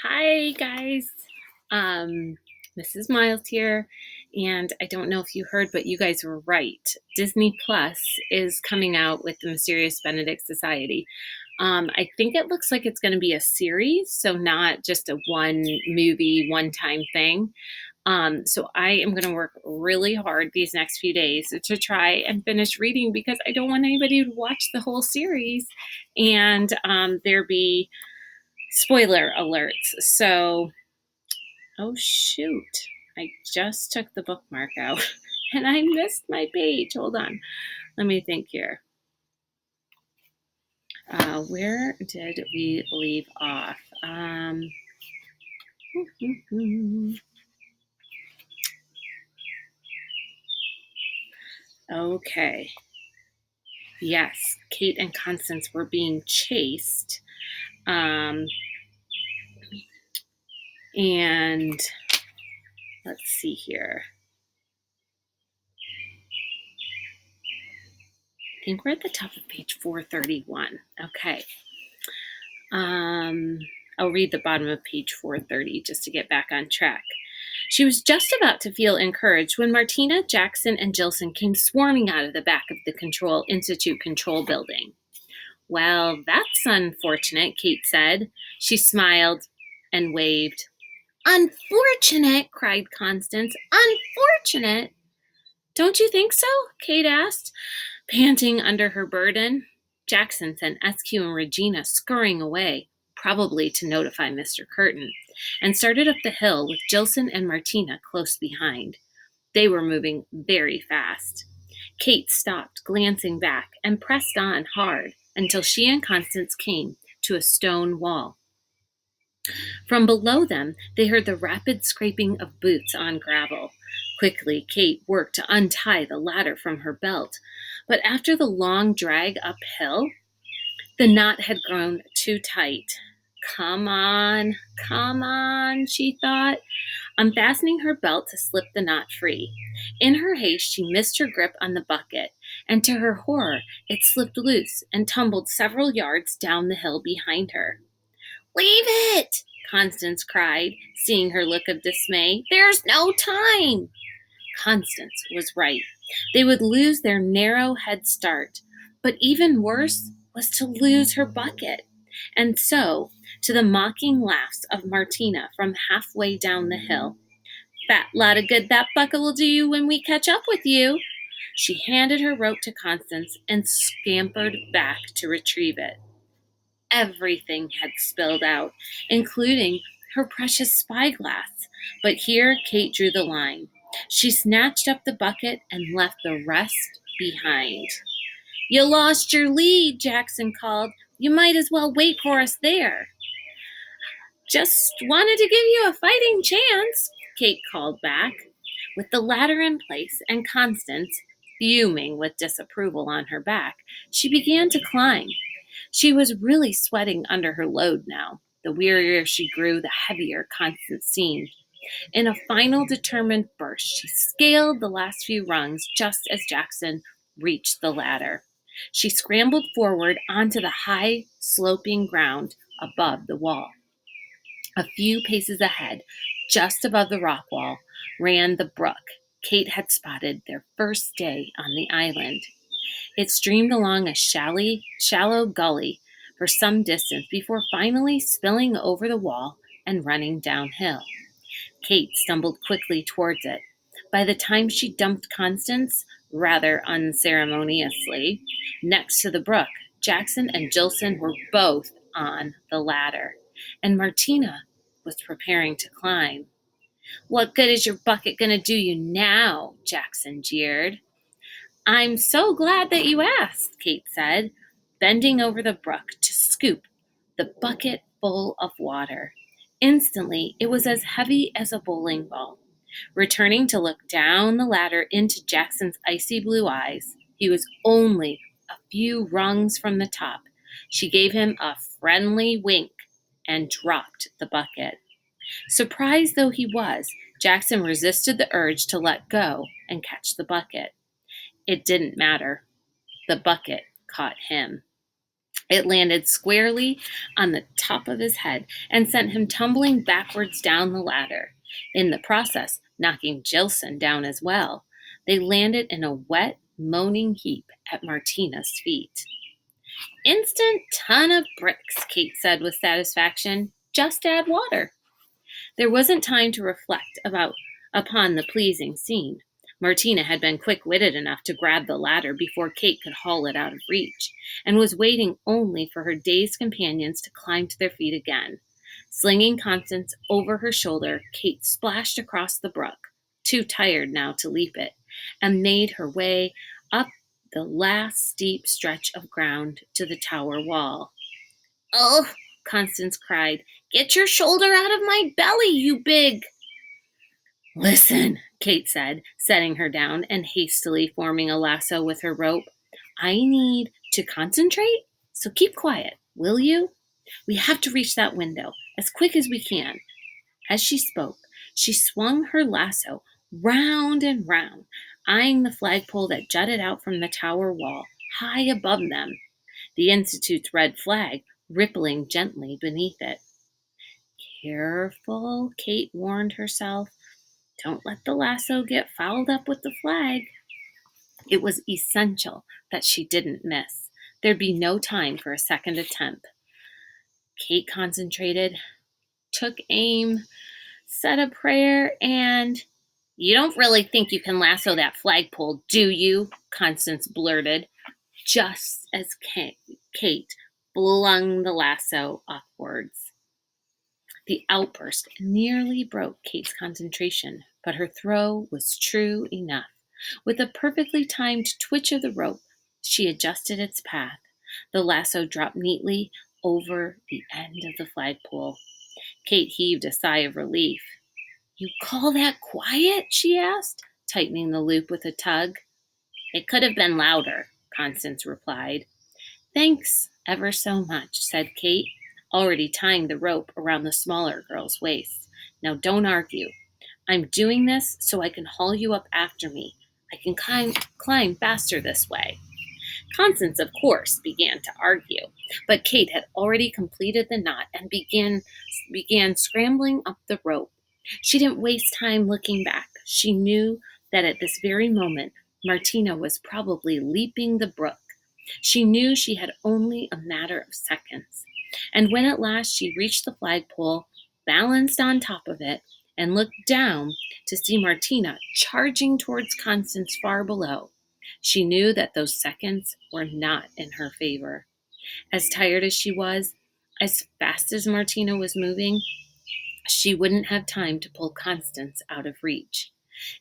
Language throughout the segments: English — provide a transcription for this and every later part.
Hi guys. Mrs. Miles here, and I don't know if you heard, but you guys were right. Disney Plus is coming out with the Mysterious Benedict Society. I think it looks like it's going to be a series, so not just a one movie, one time thing. So I am going to work really hard these next few days to try and finish reading because I don't want anybody to watch the whole series and there be spoiler alerts. So, oh shoot, I just took the bookmark out and I missed my page. Hold on, let me think here. Where did we leave off? Okay. Yes, Kate and Constance were being chased. And let's see here. I think we're at the top of page 431. Okay. I'll read the bottom of page 430 just to get back on track. She was just about to feel encouraged when Martina, Jackson, and Jilson came swarming out of the back of the Control Institute control building. Well, that's unfortunate, Kate said. She smiled and waved. Unfortunate, cried Constance. Unfortunate? Don't you think so? Kate asked, panting under her burden. Jackson sent SQ and Regina scurrying away, probably to notify Mr. Curtin, and started up the hill with Jilson and Martina close behind. They were moving very fast. Kate stopped, glancing back, and pressed on hard until she and Constance came to a stone wall. From below them, they heard the rapid scraping of boots on gravel. Quickly, Kate worked to untie the ladder from her belt, but after the long drag uphill, the knot had grown too tight. Come on, she thought, unfastening her belt to slip the knot free. In her haste, she missed her grip on the bucket, and to her horror, it slipped loose and tumbled several yards down the hill behind her. Leave it! Constance cried, seeing her look of dismay. There's no time! Constance was right. They would lose their narrow head start, but even worse was to lose her bucket. And so, to the mocking laughs of Martina from halfway down the hill, fat lot of good that bucket will do you when we catch up with you. She handed her rope to Constance and scampered back to retrieve it. Everything had spilled out, including her precious spyglass. But here Kate drew the line. She snatched up the bucket and left the rest behind. You lost your lead, Jackson called. You might as well wait for us there. Just wanted to give you a fighting chance, Kate called back. With the ladder in place and Constance, fuming with disapproval on her back, she began to climb. She was really sweating under her load now. The wearier she grew, the heavier Constance seemed. In a final determined burst, she scaled the last few rungs just as Jackson reached the ladder. She scrambled forward onto the high, sloping ground above the wall. A few paces ahead, just above the rock wall, ran the brook Kate had spotted their first day on the island. It streamed along a shallow gully for some distance before finally spilling over the wall and running downhill. Kate stumbled quickly towards it. By the time she dumped Constance, rather unceremoniously, next to the brook, Jackson and Jilson were both on the ladder, and Martina was preparing to climb. What good is your bucket going to do you now? Jackson jeered. I'm so glad that you asked, Kate said, bending over the brook to scoop the bucket full of water. Instantly, it was as heavy as a bowling ball. Returning to look down the ladder into Jackson's icy blue eyes, he was only a few rungs from the top. She gave him a friendly wink and dropped the bucket. Surprised though he was, Jackson resisted the urge to let go and catch the bucket. It didn't matter. The bucket caught him. It landed squarely on the top of his head and sent him tumbling backwards down the ladder, in the process knocking Jilson down as well. They landed in a wet, moaning heap at Martina's feet. Instant ton of bricks, Kate said with satisfaction. Just add water. There wasn't time to reflect upon the pleasing scene. Martina had been quick-witted enough to grab the ladder before Kate could haul it out of reach, and was waiting only for her dazed companions to climb to their feet again. Slinging Constance over her shoulder, Kate splashed across the brook, too tired now to leap it, and made her way up the last steep stretch of ground to the tower wall. "Oh," Constance cried, "get your shoulder out of my belly, you big—" "Listen," Kate said, setting her down and hastily forming a lasso with her rope. "I need to concentrate, so keep quiet, will you? We have to reach that window as quick as we can." As she spoke, she swung her lasso round and round, eyeing the flagpole that jutted out from the tower wall, high above them, the Institute's red flag rippling gently beneath it. "Careful," Kate warned herself. "Don't let the lasso get fouled up with the flag." It was essential that she didn't miss. There'd be no time for a second attempt. Kate concentrated, took aim, said a prayer, and— "You don't really think you can lasso that flagpole, do you?" Constance blurted, just as Kate flung the lasso upwards. The outburst nearly broke Kate's concentration, but her throw was true enough. With a perfectly timed twitch of the rope, she adjusted its path. The lasso dropped neatly over the end of the flagpole. Kate heaved a sigh of relief. "You call that quiet?" she asked, tightening the loop with a tug. "It could have been louder," Constance replied. "Thanks ever so much," said Kate, already tying the rope around the smaller girl's waist. "Now don't argue. I'm doing this so I can haul you up after me. I can climb faster this way." Constance, of course, began to argue, but Kate had already completed the knot and began scrambling up the rope. She didn't waste time looking back. She knew that at this very moment, Martina was probably leaping the brook. She knew she had only a matter of seconds. And when at last she reached the flagpole, balanced on top of it, and looked down to see Martina charging towards Constance far below, she knew that those seconds were not in her favor. As tired as she was, as fast as Martina was moving, she wouldn't have time to pull Constance out of reach.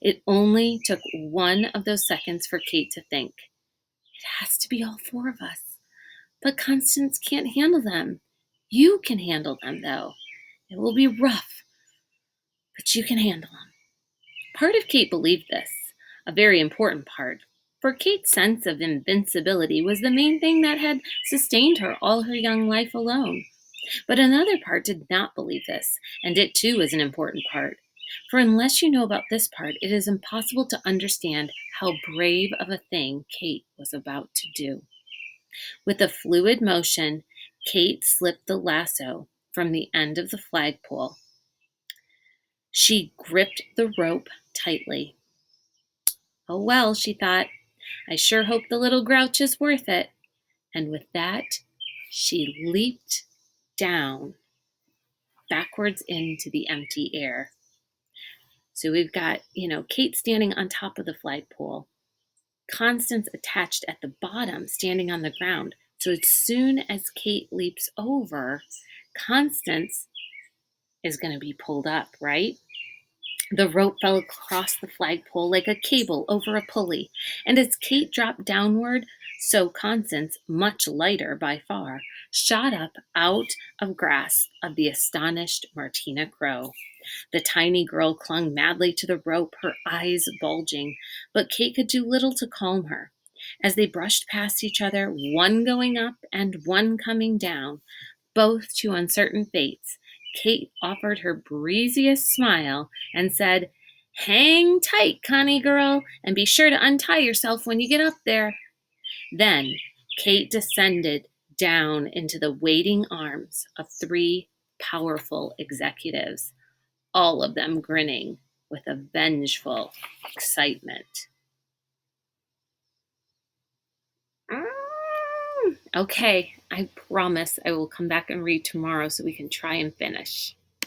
It only took one of those seconds for Kate to think, "It has to be all four of us. But Constance can't handle them. You can handle them, though. It will be rough, but you can handle them." Part of Kate believed this, a very important part, for Kate's sense of invincibility was the main thing that had sustained her all her young life alone. But another part did not believe this, and it too is an important part. For unless you know about this part, it is impossible to understand how brave of a thing Kate was about to do. With a fluid motion, Kate slipped the lasso from the end of the flagpole. She gripped the rope tightly. "Oh well," she thought, "I sure hope the little grouch is worth it." And with that, she leaped down, backwards into the empty air. So we've got, Kate standing on top of the flagpole, Constance attached at the bottom, standing on the ground. So as soon as Kate leaps over, Constance is going to be pulled up, right? The rope fell across the flagpole like a cable over a pulley, and as Kate dropped downward, so Constance, much lighter by far, shot up out of grasp of the astonished Martina Crow. The tiny girl clung madly to the rope, her eyes bulging, but Kate could do little to calm her. As they brushed past each other, one going up and one coming down, both to uncertain fates, Kate offered her breeziest smile and said, "Hang tight, Connie girl, and be sure to untie yourself when you get up there." Then Kate descended down into the waiting arms of three powerful executives, all of them grinning with a vengeful excitement. Okay, I promise I will come back and read tomorrow so we can try and finish.